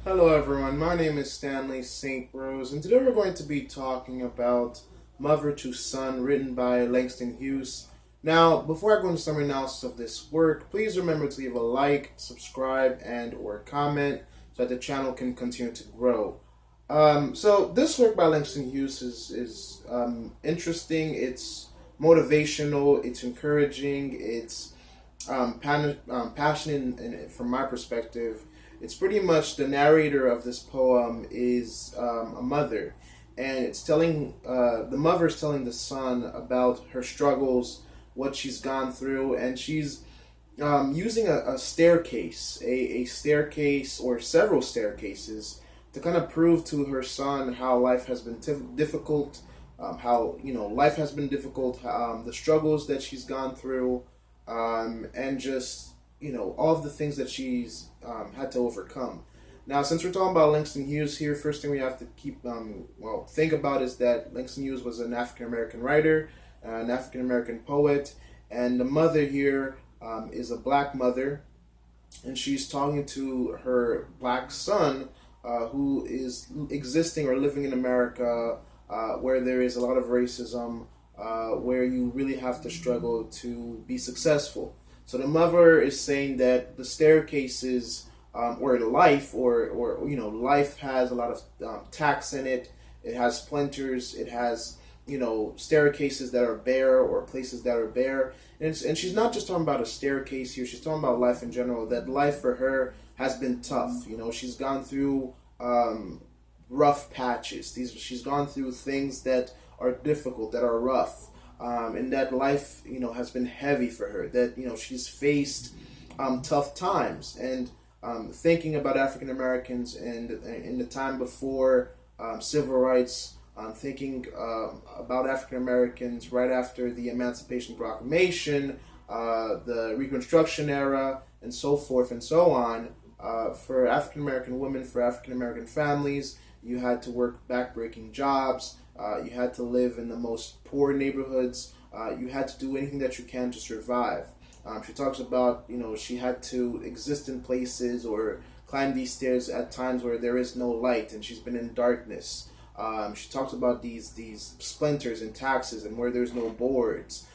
Hello, everyone. My name is Stanley St. Rose, and today we're going to be talking about Mother to Son, written by Langston Hughes. Now, before I go into summary analysis of this work, please remember to leave a like, subscribe, and/or comment so that the channel can continue to grow. So this work by Langston Hughes is interesting. It's motivational. It's encouraging. It's passionate, from my perspective. It's pretty much the narrator of this poem is a mother, and it's telling the mother is telling the son about her struggles, what she's gone through, and she's using a staircase, a staircase or several staircases to kind of prove to her son how life has been difficult, how life has been difficult, the struggles that she's gone through, and just all of the things that she's had to overcome. Now, since we're talking about Langston Hughes here, first thing we have to think about is that Langston Hughes was an African American writer, an African American poet, and the mother here is a black mother, and she's talking to her black son, who is existing or living in America, where there is a lot of racism, where you really have to struggle to be successful. So the mother is saying that the staircases, or life, or life has a lot of tacks in it. It has splinters. It has staircases that are bare or places that are bare. And she's not just talking about a staircase here. She's talking about life in general. That life for her has been tough. She's gone through rough patches. She's gone through things that are difficult, that are rough. And that life, has been heavy for her. That she's faced tough times, and thinking about African Americans and in the time before civil rights, thinking about African Americans right after the Emancipation Proclamation, the Reconstruction era, and so forth and so on. For African American women, for African American families, you had to work backbreaking jobs. You had to live in the most poor neighborhoods. You had to do anything that you can to survive. She talks about, she had to exist in places or climb these stairs at times where there is no light, and she's been in darkness. She talks about these splinters and taxes and where there's no boards.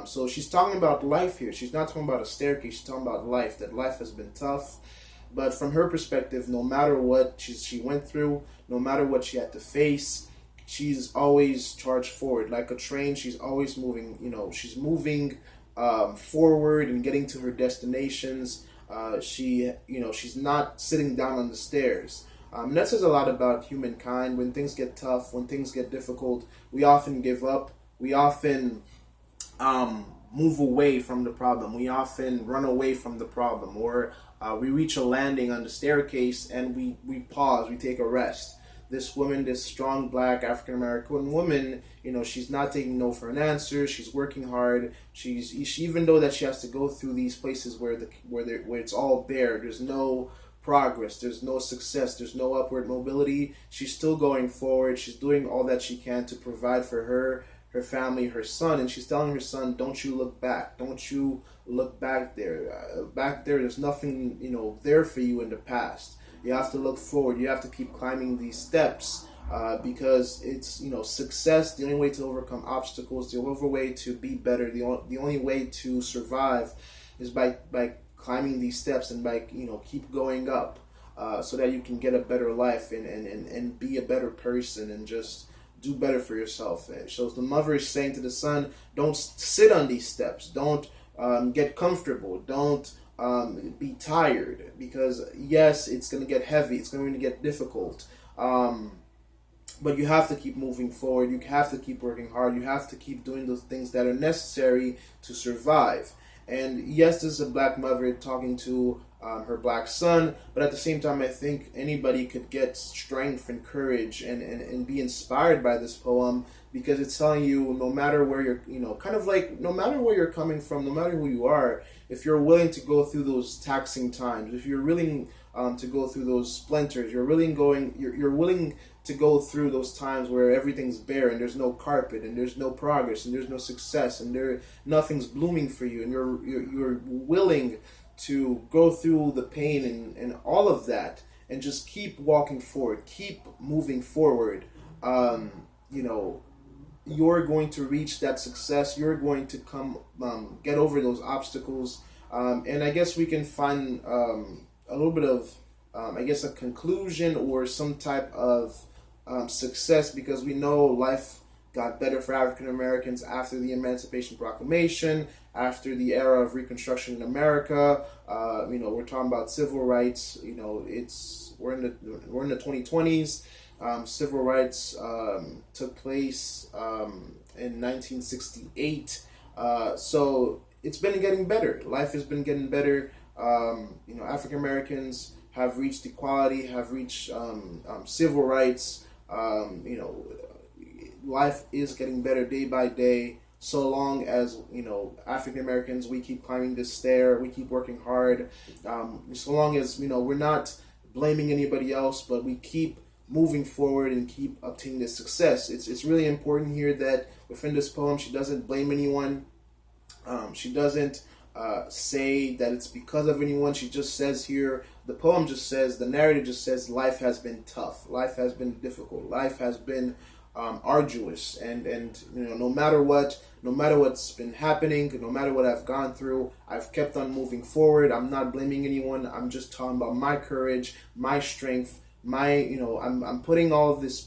So she's talking about life here. She's not talking about a staircase. She's talking about life, that life has been tough. But from her perspective, no matter what she went through, no matter what she had to face, she's always charged forward like a train. She's always moving. She's moving forward and getting to her destinations. She's not sitting down on the stairs. And that says a lot about humankind. When things get tough, when things get difficult, we often give up. We often move away from the problem. We often run away from the problem, or we reach a landing on the staircase and we pause. We take a rest. This woman, this strong black African American woman, she's not taking no for an answer. She's working hard. She even though that she has to go through these places where it's all bare, there's no progress, there's no success, there's no upward mobility. She's still going forward. She's doing all that she can to provide for her family, her son, and she's telling her son, "Don't you look back. Don't you look back there. Back there, there's nothing there for you in the past. You have to look forward. You have to keep climbing these steps, because it's success. The only way to overcome obstacles, the only way to be better, the only way to survive, is by climbing these steps and by keep going up, so that you can get a better life and be a better person and just do better for yourself." And so the mother is saying to the son, "Don't sit on these steps. Don't get comfortable. Don't be tired, because yes, it's going to get heavy, it's going to get difficult, but you have to keep moving forward. You have to keep working hard. You have to keep doing those things that are necessary to survive." And yes, this is a black mother talking to her black son, but at the same time, I think anybody could get strength and courage and be inspired by this poem, because it's telling you, no matter where you're, kind of like, no matter where you're coming from, no matter who you are, if you're willing to go through those taxing times, if you're willing to go through those splinters, you're willing to go through those times where everything's bare and there's no carpet and there's no progress and there's no success and nothing's blooming for you, and you're willing to go through the pain and all of that and just keep walking forward, keep moving forward. You know, you're going to reach that success. You're going to come get over those obstacles, and I guess we can find a little bit of, I guess, a conclusion or some type of success, because we know life got better for African Americans after the Emancipation Proclamation, after the era of Reconstruction in America. You know, we're talking about civil rights. You know, we're in the 2020s. Civil rights took place in 1968. So it's been getting better. Life has been getting better. You know, African Americans have reached equality, have reached civil rights. You know, life is getting better day by day. So long as, you know, African Americans, we keep climbing this stair, we keep working hard. So long as, you know, we're not blaming anybody else, but we keep moving forward and keep obtaining this success. It's really important here that within this poem, she doesn't blame anyone. She doesn't say that it's because of anyone. She just says here, the poem just says, the narrative just says, life has been tough. Life has been difficult. Life has been arduous. And you know, no matter what's been happening, no matter what I've gone through, I've kept on moving forward. I'm not blaming anyone. I'm just talking about my courage, my strength, you know, I'm putting all of this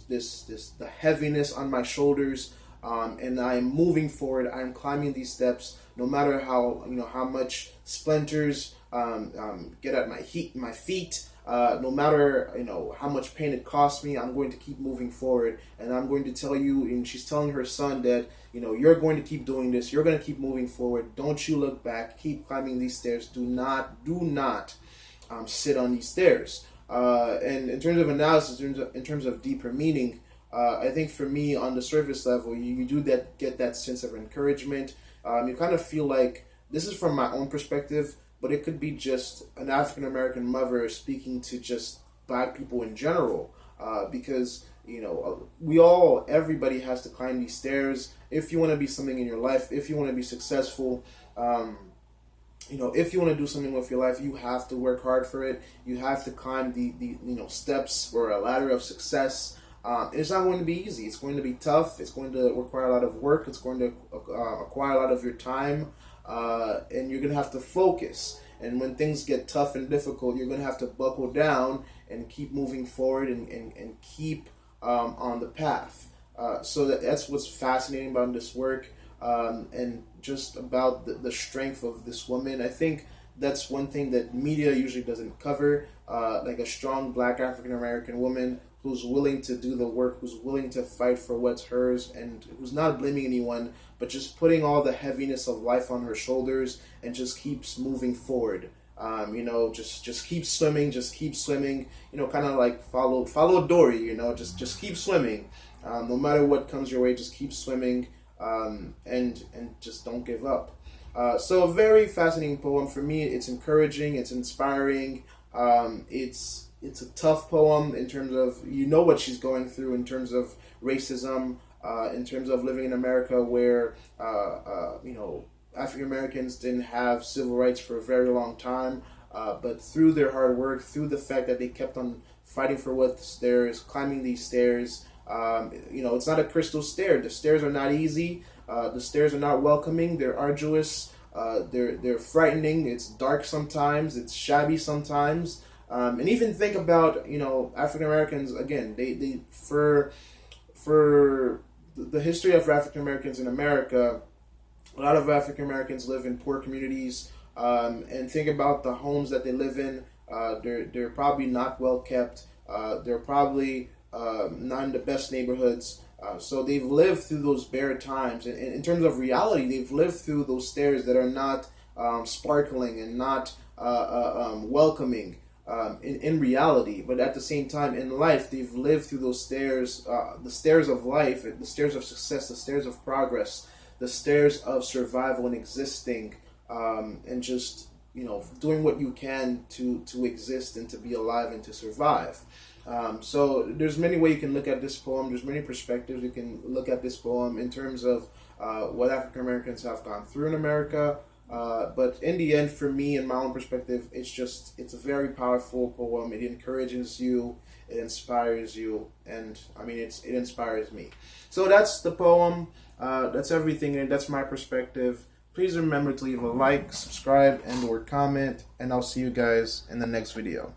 the heaviness on my shoulders, and I'm moving forward. I'm climbing these steps, no matter how, you know, how much splinters get at my feet. No matter, you know, how much pain it costs me, I'm going to keep moving forward, and I'm going to tell you. And she's telling her son that, you know, you're going to keep doing this. You're going to keep moving forward. Don't you look back. Keep climbing these stairs. Do not sit on these stairs. And in terms of analysis, in terms of deeper meaning, I think for me, on the surface level, you do get that sense of encouragement. You kind of feel like, this is from my own perspective, but it could be just an African American mother speaking to just Black people in general, because, you know, everybody has to climb these stairs if you want to be something in your life, if you want to be successful. You know, if you want to do something with your life, you have to work hard for it. You have to climb the you know, steps or a ladder of success. It's not going to be easy. It's going to be tough. It's going to require a lot of work. It's going to acquire a lot of your time, and you're going to have to focus. And when things get tough and difficult, you're going to have to buckle down and keep moving forward and keep on the path. So that's what's fascinating about this work. And just about the strength of this woman. I think that's one thing that media usually doesn't cover, like a strong Black African American woman who's willing to do the work, who's willing to fight for what's hers, and who's not blaming anyone, but just putting all the heaviness of life on her shoulders and just keeps moving forward. You know, just keep swimming, you know, kind of like follow Dory, you know, just keep swimming. No matter what comes your way, just keep swimming. And just don't give up. So a very fascinating poem for me. It's encouraging. It's inspiring. It's a tough poem in terms of, you know, what she's going through in terms of racism, in terms of living in America where you know, African Americans didn't have civil rights for a very long time, but through their hard work, through the fact that they kept on fighting for what's theirs, climbing these stairs. You know, it's not a crystal stair. The stairs are not easy. The stairs are not welcoming. They're arduous. They're frightening. It's dark sometimes. It's shabby sometimes. And even think about, you know, African Americans, again, they for the history of African Americans in America, a lot of African Americans live in poor communities. And think about the homes that they live in. They're probably not well kept. They're probably not in the best neighborhoods. So they've lived through those bare times. And in terms of reality, they've lived through those stairs that are not sparkling and not welcoming in reality. But at the same time, in life, they've lived through those stairs, the stairs of life, the stairs of success, the stairs of progress, the stairs of survival and existing, and just, you know, doing what you can to exist and to be alive and to survive. So there's many ways you can look at this poem. There's many perspectives you can look at this poem in terms of what African Americans have gone through in America, But in the end, for me, in my own perspective, it's a very powerful poem. It encourages you, it inspires you, and I mean, it inspires me. So that's the poem. That's everything, and that's my perspective. Please remember to leave a like, subscribe, and/or comment, and I'll see you guys in the next video.